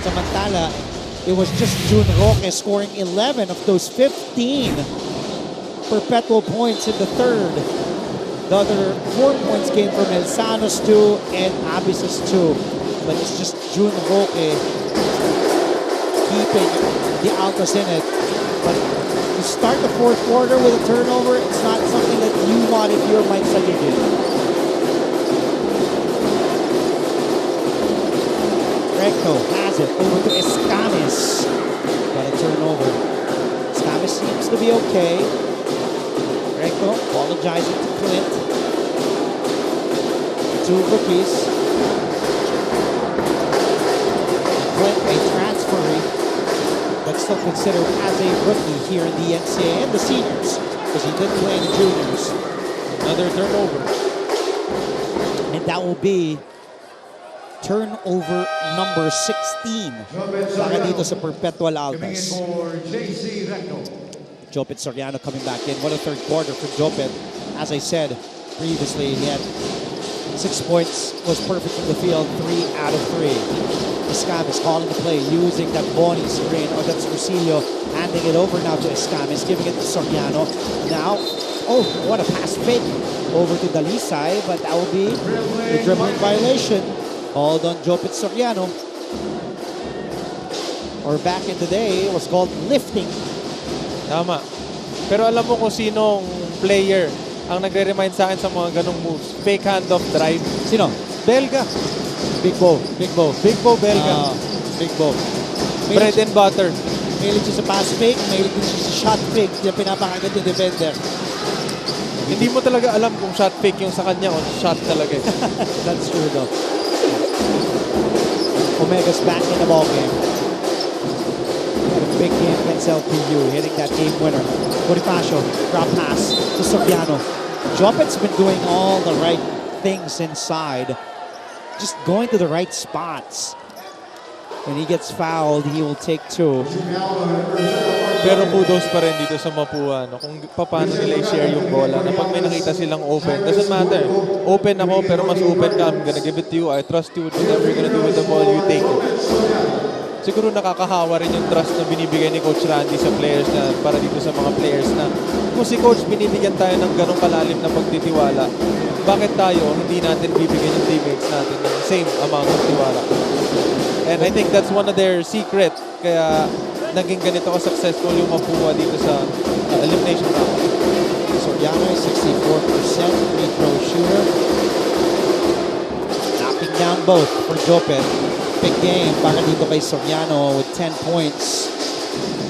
Samantala, it was just June Roque scoring 11 of those 15 Perpetual points in the third. The other 4 points came from El Sano's 2 and Abis's 2. But it's just June Roque keeping the Altas in it. But to start the fourth quarter with a turnover, it's not something that you want if you're Mike Sagigin. Recto has it over to Escames. Got a turnover. Escames seems to be okay. Recto apologizing to Clint. Two rookies. Clint, a transferee, but still considered as a rookie here in the NCAA and the seniors, because he did play in the juniors. Another turnover. And that will be turnover number 16 para dito sa Perpetual Altas. Jopet Soriano coming back in. What a third quarter for Jopet. As I said previously, he had 6 points, was perfect from the field, 3 out of 3. Escames calling the play, using that Bonnie screen, or that's Rosillo, handing it over now to Escames, giving it to Soriano. Now, oh, what a pass fake over to Dalisay, but that will be the dribbling violation. Called on Jopet Soriano. Or back in the day, it was called lifting. Tama. Pero alam mo kung sinong player ang nagre-remind sa akin sa mga ganong moves? Fake handoff drive. Sino? Belga. Big Bo. Big Bo. Big Bo Belga. Big Bo. Bread and butter. Mahilig siya sa pass fake, mahilig din siya sa shot fake. Yung pinapakagat yung defender. Hindi mo talaga alam kung shot fake yung sa kanya o shot talaga. That's true though. Omega's back in the ball game. Big game against LPU, hitting that game winner. Bonifacio, drop pass to Soriano. Jopet's been doing all the right things inside. Just going to the right spots. When he gets fouled, he will take 2. Pero kudos pa rin dito sa Mapua, no? Kung paano nila i-share yung bola. Na pag may nakita silang open, doesn't matter. Open ako, pero mas open ka. I'm gonna give it to you. I trust you. Whatever you're gonna do with the ball, you take it. Siguro nakakahawa rin yung trust na binibigay ni Coach Randy sa players na para dito sa mga players na kung si Coach binibigyan tayo ng ganong kalalim na pagtitiwala, bakit tayo hindi natin bibigyan yung teammates natin ng same amount of tiwala? And I think that's one of their secret kaya naging ganito ka-successful yung Mapua dito sa elimination round. Soriano is 64% free throw shooter. Knocking down both for Jopet. Big game para dito kay Soriano with 10 points.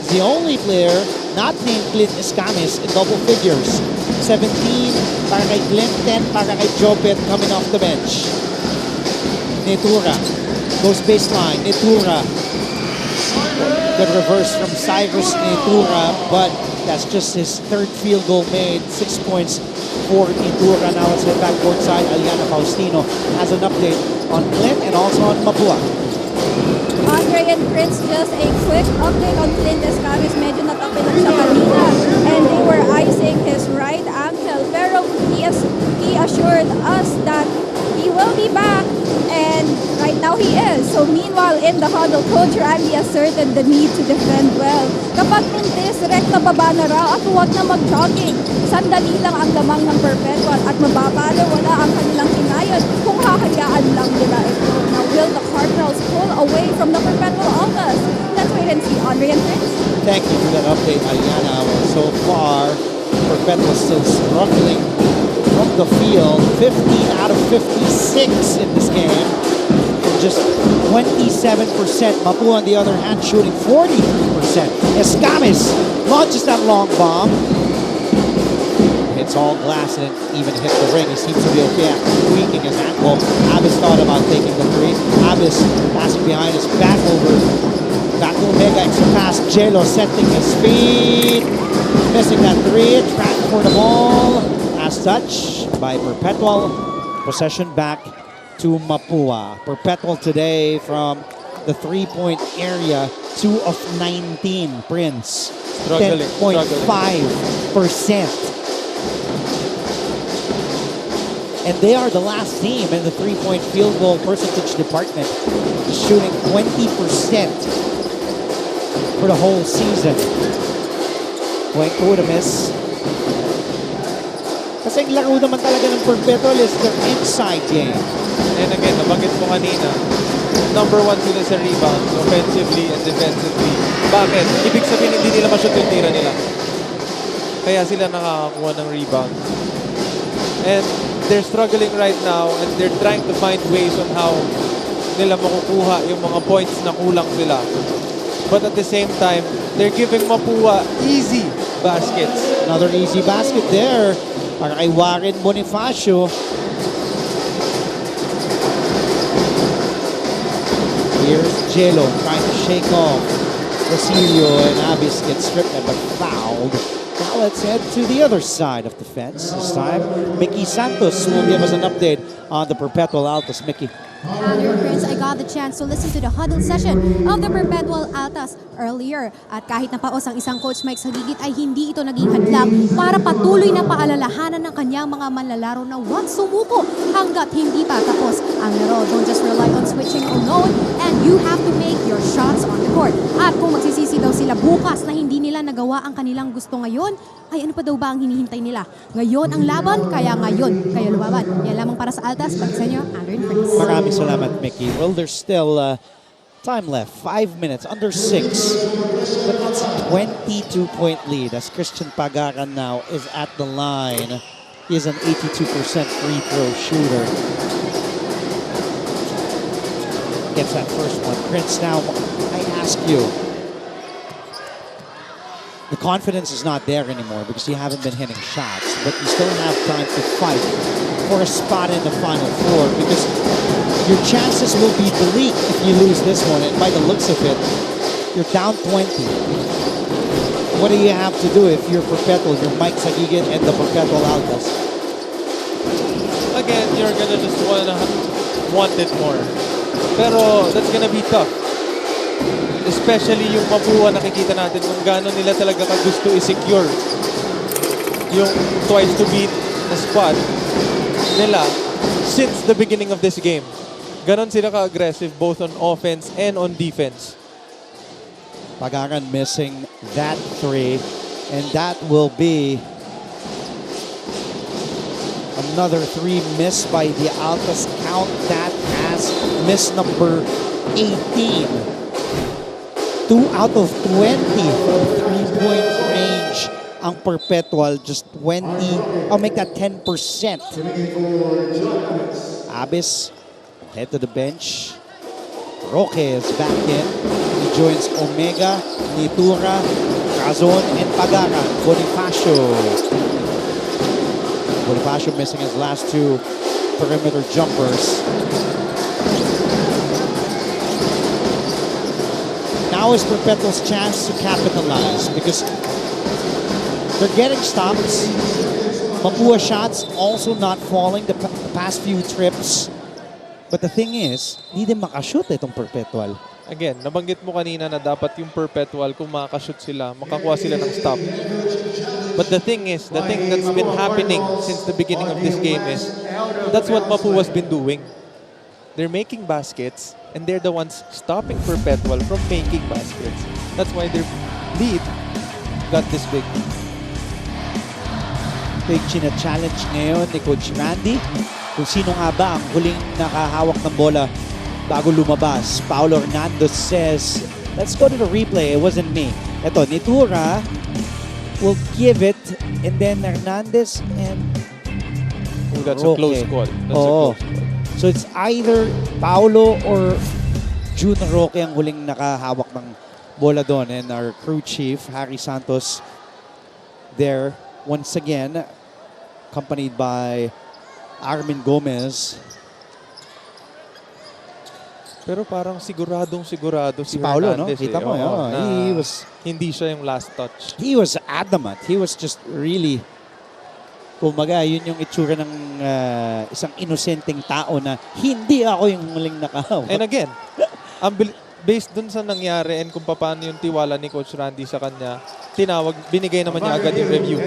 He's the only player not named Clint Escames in double figures. 17 para kay Clint, 10 para kay Jopet coming off the bench. Netura goes baseline. Netura. Good reverse from Cyrus Netura, but that's just his third field goal made. 6 points for Netura. Now let's head back courtside. Aliana Faustino has an update on Clint and also on Mapua. Andre and Prince, just a quick update on Clint Escames. Medyo natapilan siya kanina and they were icing his right ankle. Pero he assured us that he will be back and right now he is. So meanwhile, in the huddle, Coach Randy asserted the need to defend well. Kapag mintis, rekta baba na raw at huwag na mag-jogging. Sandali lang ang lamang ng Perpetual at mababalo wala ang kanilang kinayon kung hahayaan lang nila ito. Now, will the Cardinals pull away from the Perpetual Altas? Let's wait and see. Andre and Prince. Thank you for that update, Aliana. Well, so far, Perpetual still struggling from the field. 15 out of 56 in this game. Just 27%. Mapua, on the other hand, shooting 43%. Escames launches that long bomb. Hits all glass and even hit the ring. He seems to be okay after tweaking his ankle. Abis thought about taking the 3. Abis passing behind his back over. Back to Omega, extra pass. Jelo setting his speed. Missing that 3. Track for the ball. Last touch by Perpetual. Possession back to Mapua. Perpetual today from the 3-point area. 2 of 19. Prince. 10.5%. And they are the last team in the three-point field goal percentage department, shooting 20% for the whole season. Going to the miss. Kasi ang laro naman talaga ng Perpetual is their inside game. And again, nabanggit mo kanina, number 1 sila sa rebounds, offensively and defensively. Bakit? Ibig sabihin, hindi nila ma-shoot yung tira nila. Kaya sila nakakakuha ng rebounds. And they're struggling right now and they're trying to find ways on how nila makukuha yung mga points na kulang sila. But at the same time, they're giving Mapua easy baskets. Another easy basket there para kay Warren Bonifacio. Here's Jello trying to shake off Rosilio, and Avis gets stripped but fouled. Now let's head to the other side of the fence. This time, Mickey Santos will give us an update on the Perpetual Altas. Mickey. Dear Prince, I got the chance to listen to the huddle session of the Perpetual Altas earlier. At kahit napaos ang isang coach Mike sa gigit ay hindi ito naging hadlang para patuloy na paalalahanan ng kanyang mga manlalaro na huwag sumuko hanggat hindi pa tapos ang laro. Don't just rely on switching alone and you have to make your shots on the court. At kung magsisisi daw sila bukas na hindi nila nagawa ang kanilang gusto ngayon, ay ano pa daw ba ang hinihintay nila? Ngayon ang laban, kaya ngayon kayo lumaban. Yan lamang para sa Altas. Balik sa inyo, Andrew and Prince. Maraming salamat, Mickey. Well, there's still time left. 5 minutes, under 6. But it's a 22-point lead as Christian Pagaran now is at the line. He is an 82% free throw shooter. Gets that first one. Prince, now, I ask you, the confidence is not there anymore because you haven't been hitting shots, but you still have time to fight for a spot in the Final Four because your chances will be bleak if you lose this one, and by the looks of it, you're down 20. What do you have to do if you're Perpetual, you're Mike Sagigan and the Perpetual Altas? Again, you're gonna just want it more. Pero that's gonna be tough. Especially yung Mapua, nakikita natin kung gaano nila talaga kagusto i-secure yung twice to beat na spot nila since the beginning of this game. Ganon sila ka-aggressive both on offense and on defense. Pagaran missing that 3, and that will be another 3 missed by the Altas. Count that as miss number 18. 2 out of 20 from 3-point range. Ang Perpetual, just 20. I'll make that 10%. Abis, head to the bench. Roque is back in. He joins Omega, Nitura, Cazon, and Pagaran. Bonifacio missing his last 2 perimeter jumpers. Now is Perpetual's chance to capitalize because they're getting stops. Mapua shots also not falling the past few trips. But the thing is, hindi din makashoot itong Perpetual. Again, nabanggit mo kanina na dapat yung Perpetual, kung makakashoot sila, makakuha sila ng stop. But the thing is, the thing that's been happening since the beginning of this game is, that's what Mapua's been doing. They're making baskets, and they're the ones stopping Perpetual from making baskets. That's why their lead got this big. Big china-challenge ngayon ni Coach Randy kung sino nga ba ang huling nakahawak ng bola bago lumabas. Paulo Hernandez says, let's go to the replay. It wasn't me. Ito, Nitura will give it, and then Hernandez and That's Roque. a close call. That's a close call. So it's either Paulo or June Roque ang huling nakahawak ng bola doon. And our crew chief, Harry Santos, there once again, accompanied by Armin Gomez. Pero parang siguradong sigurado Si Paulo, no? Hernandez, Kita mo, Oo, yeah. na He hindi siya yung last touch. was adamant. He was just really, kumbaga, yun yung itsura ng isang inosenteng tao na hindi ako yung huling nakahawak. And again, based dun sa nangyari and kung paano yung tiwala ni Coach Randy sa kanya, binigay naman niya agad yung review.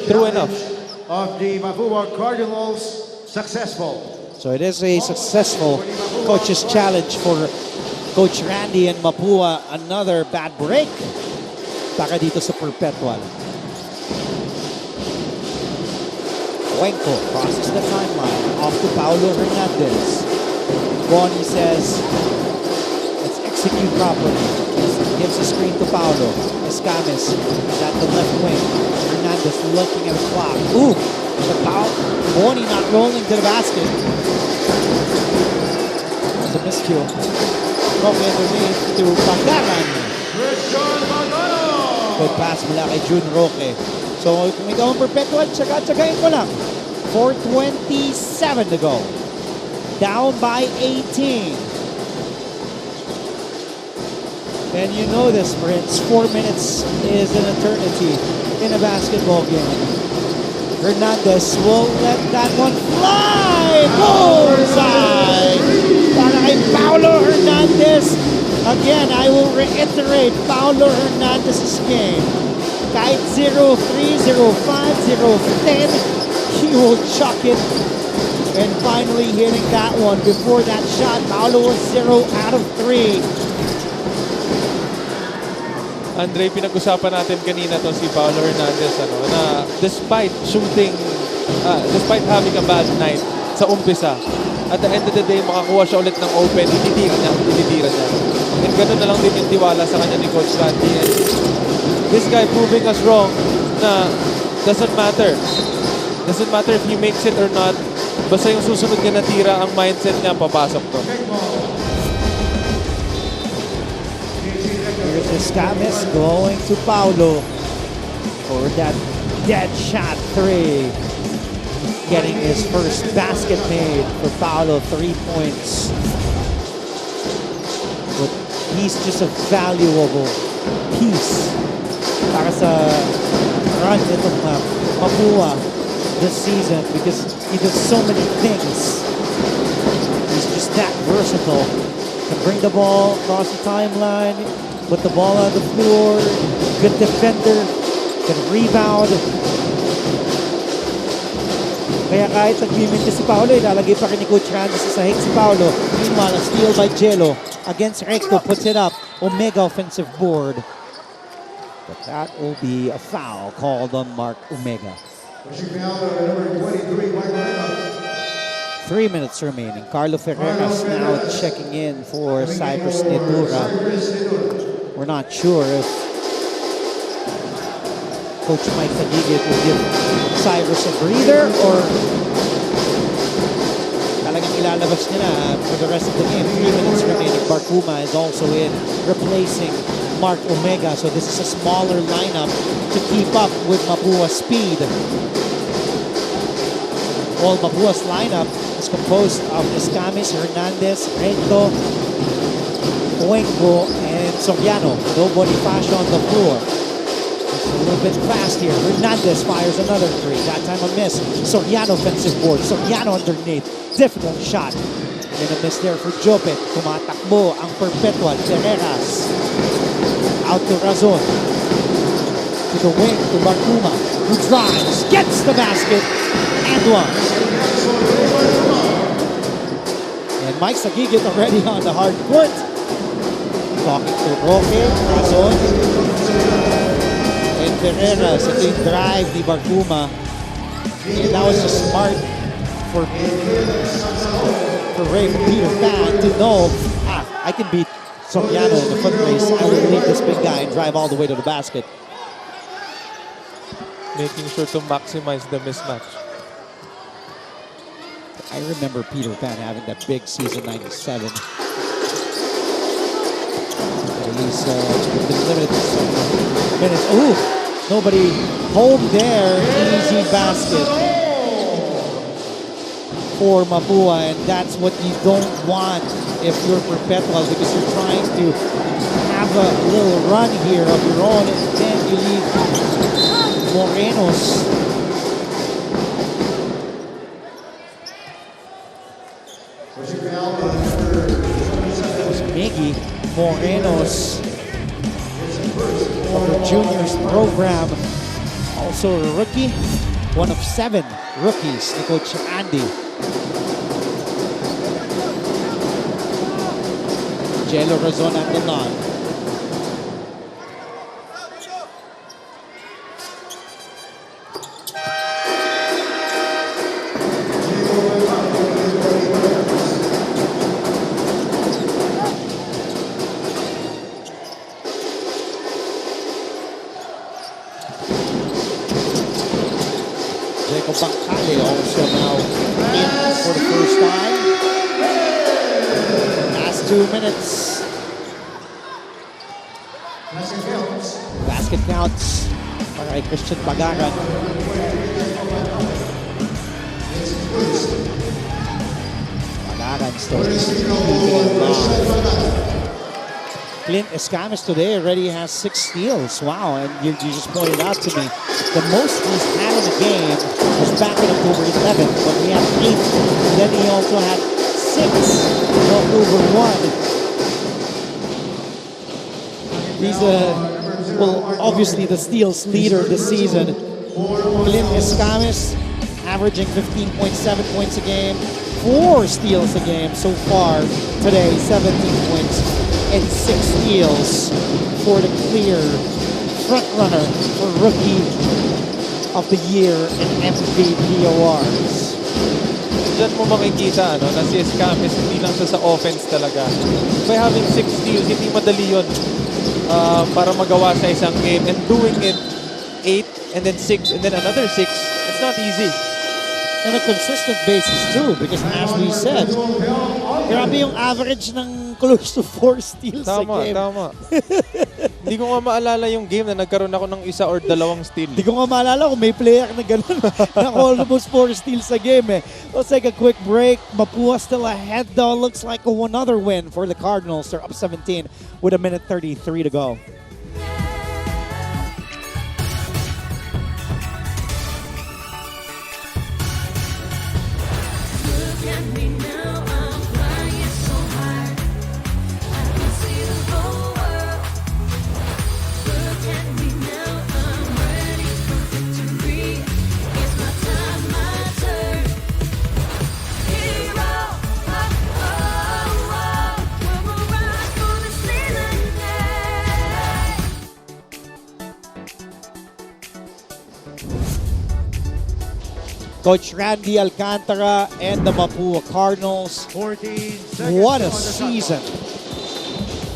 True enough. Of the Mapua Cardinals, successful. So it is a successful coach's challenge for Coach Randy and Mapua. Another bad break para dito sa Perpetual. Cuenco crosses the timeline off to Paulo Hernandez. Bonnie says, let's execute properly. Gives the screen to Paulo. Escames is at the left wing. Hernandez looking at the clock. Ooh, the foul. Bonnie not rolling to the basket. That's a miscue. Roque underneath to Pagkaran. Good pass mula kay June Roque. So kung ikaw ang Perpetual, tsaga-tsagain mo lang. 4:27 to go. Down by 18. And you know this, Prince. 4 minutes is an eternity in a basketball game. Hernandez will let that one fly. Bullseye! Para kay Paulo Hernandez. Again, I will reiterate Paulo Hernandez's game. Kahit 0-3, 0-5, 0-10, he will chuck it. And finally hitting that one. Before that shot, Paulo was 0 out of 3. Andre, pinag-usapan natin kanina to si Paulo Hernandez na despite having a bad night sa umpisa, at the end of the day, makakuha siya ulit ng open, ititira niya. And gano'n na lang din yung tiwala sa kanya ni Coach Randy. And this guy proving us wrong na doesn't matter. Doesn't matter if he makes it or not. Basta yung susunod niya na tira, ang mindset niya, papasok to. Here's Escames going to Paulo for that dead shot 3. Getting his first basket made for Paulo, 3 points. But he's just a valuable piece para sa run itong Mapua this season because he does so many things. He's just that versatile. Can bring the ball across the timeline, put the ball on the floor, good defender, can rebound. Kaya kahit nag-limit si Paulo, ilalagay pa rin ni Coach Randy sa sahig si Paulo. Meanwhile, a steal by Jello against Recto, puts it up. Omega offensive board. But that will be a foul called on Mark Omega. 3 minutes remaining. Carlo Ferreras now checking in for Cyprus Nedura. We're not sure if Coach Mike Tagigit will give Cyrus a breather or talagang ilalabas nila for the rest of the game. 3 minutes remaining. Barkuma is also in, replacing Mark Omega. So this is a smaller lineup to keep up with Mapua's speed. All Mapua's lineup is composed of Escames, Hernandez, Recto, Cuenco, and Soriano. No Bonifacio on the floor. It's a little bit fast here. Hernandez fires another 3. That time a miss. Soriano offensive board. Soriano underneath. Difficult shot. And a miss there for Jopet. Tumatakbo ang Perpetual. Ferreras. Out to Razon. To the wing to Barkuma, who drives, gets the basket, and one. And Mike Sagigit already on the hard court. Talking to Roque, Razon, and Ferreras. Ito yung drive ni Barkuma. And that was just smart for Peter Pan to know, I can beat Soriano in the foot race. I will lead this big guy and drive all the way to the basket. Making sure to maximize the mismatch. I remember Peter Pan having that big season 97. He's been limited to some minutes. Ooh, nobody home there. Easy basket for Mapua, and that's what you don't want if you're Perpetual, because you're trying to have a little run here of your own, and then you leave Morenos. Miggy Morenos of the juniors program, also a rookie, one of 7 rookies ni Coach Andy. Jello Razon at the line. Jacob Bancale also now in for the first time. Last 2 minutes. Basket counts para kay Christian Bagaran. Bagaran still keeping live. Clint Escames today already has 6 steals. Wow, and you just pointed out to me, the most he's had in a game was back in October 11th, when he had 8. Then he also had 6 in October 1. He's well, obviously the steals leader this season. Clint Escames averaging 15.7 points a game, 4 steals a game so far today, 17 points and 6 steals for the clear front runner for Rookie of the Year and MVP awards. Diyan mo makikita na si Escames hindi lang siya sa offense talaga. By having 6 steals, hindi madali yun para magawa sa isang game. And doing it 8 and then 6 and then another 6, it's not easy. On a consistent basis too, because as we said, grabe yung average ng close to 4 steals a game. Tama. Hindi ko nga maalala yung game na nagkaroon ako ng 1 or 2 steal. Hindi ko nga maalala kung may player na gano'n na almost 4 steals a game eh. Let's take a quick break. Mapua still ahead though. Looks like another win for the Cardinals. They're up 17 with 1:33 to go. Coach Randy Alcantara and the Mapua Cardinals. What a season.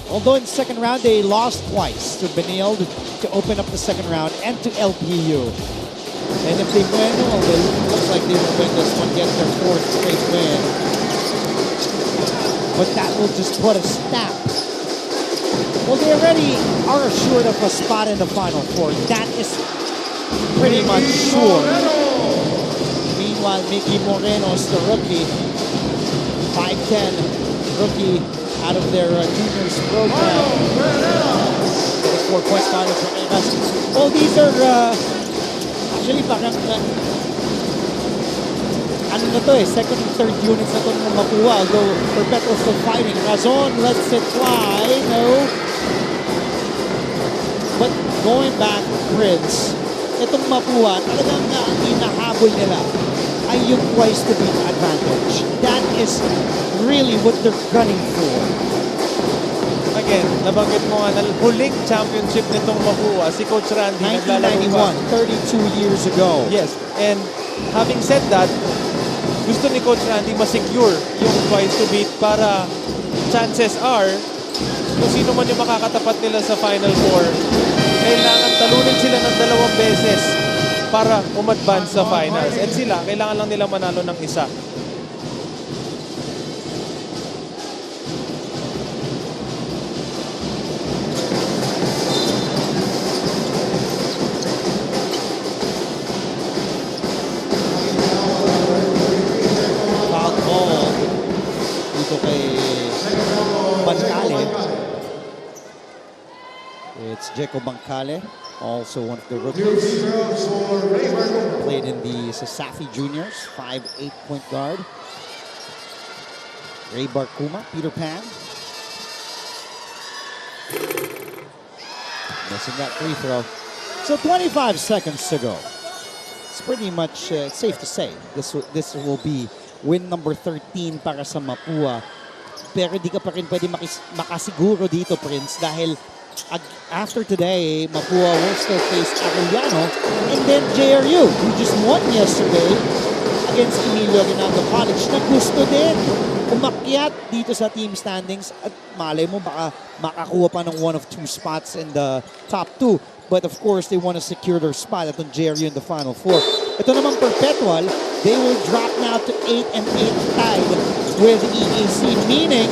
Although in the second round they lost twice to Benilde to open up the second round and to LPU. And if they win, well, it looks like they will win this one, get their 4th straight win. But that will just put a stop. Well, they already are assured of a spot in the Final Four. That is pretty much sure. Meanwhile, Mickey Moreno's the rookie, 5'10", rookie out of their juniors program. 4 points finals from Emas. Well, these are actually parang ano na to eh, second and third units na to ng Mapua, although Perpetual still fighting. Razon lets it fly, no. But going back, Prince, itong Mapua, talagang inahabol nila ay yung twice to beat advantage. That is really what they're gunning for. Again, nabanggit mo nga na huling championship nitong Mapua, si Coach Randy 1991, 32 years ago. Yes, and having said that, gusto ni Coach Randy ma-secure yung twice to beat para chances are, kung sino man yung makakatapat nila sa Final Four, kailangan talunin sila ng 2 beses para umadvance sa finals. And sila, kailangan lang nila manalo ng 1. Foul ball dito kay Bancale. It's Jacob Bancale, also one of the rookies. Played in the Sasafi Juniors, 5'8" point guard. Ray Barkuma, Peter Pan. Missing that free throw. So 25 seconds to go. It's pretty much safe to say this will be win number 13 para sa Mapua pero hindi ka pa rin pwede makasiguro dito, Prince, dahil after today, Mapua will still face Arellano and then JRU, who just won yesterday against Emilio Aguinaldo College na gusto din umakyat dito sa team standings at malay mo baka makakuha pa ng one of two spots in the top two. But of course, they want to secure their spot at JRU in the Final Four. Ito naman Perpetual, they will drop now to 8 and 8 tied with EAC, meaning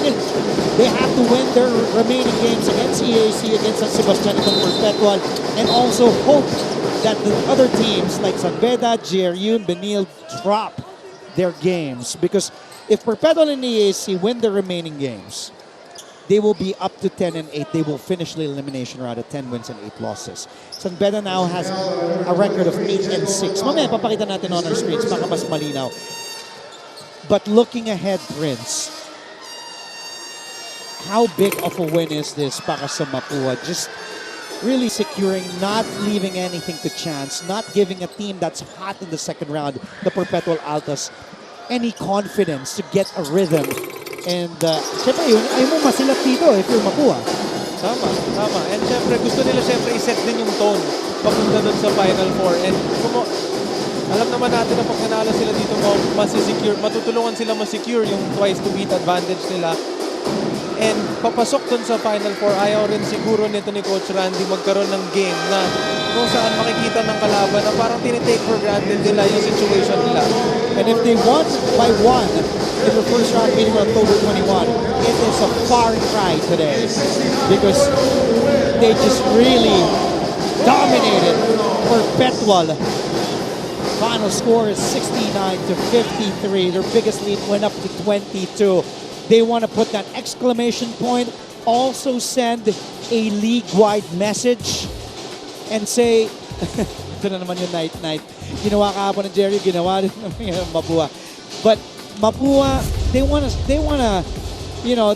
they have to win their remaining games against EAC, against San Sebastian and Perpetual, and also hope that the other teams like San Beda, JRU, and Benil drop their games. Because if Perpetual and EAC win their remaining games, they will be up to 10 and 8. They will finish the elimination round at 10 wins and 8 losses. San Beda now has a record of 8 and 6. Mamaya, papakita natin on our screens, baka mas malinaw. But looking ahead, Prince, how big of a win is this para sa Mapua? Just really securing, not leaving anything to chance, not giving a team that's hot in the second round, the Perpetual Altas, any confidence to get a rhythm. And syempre yun, ayaw mo masilat dito if you're Mapua. Tama. And syempre, gusto nila syempre iset din yung tone papunta dun sa Final Four. And alam naman natin na pag nanalo sila dito, matutulungan sila ma-secure yung twice to beat advantage nila. And papasok dun sa Final Four, ayaw rin siguro nito ni Coach Randy magkaroon ng game na kung saan makikita ng kalaban na parang tinitake for granted nila yung situation nila. And if they won by one in the first round meeting on October 21, it is a far cry today because they just really dominated Perpetual. Final score is 69-53. Their biggest lead went up to 22. They want to put that exclamation point, also send a league-wide message and say, ito na naman yung night-night. Ginawa kahapon ng Jerry, ginawa din ng Mapua. But Mapua, they wanna,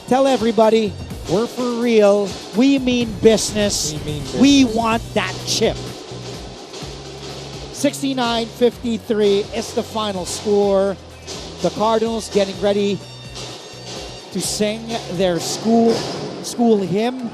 tell everybody, we're for real. We mean business. We want that chip. 69-53 is the final score. The Cardinals getting ready to sing their school hymn.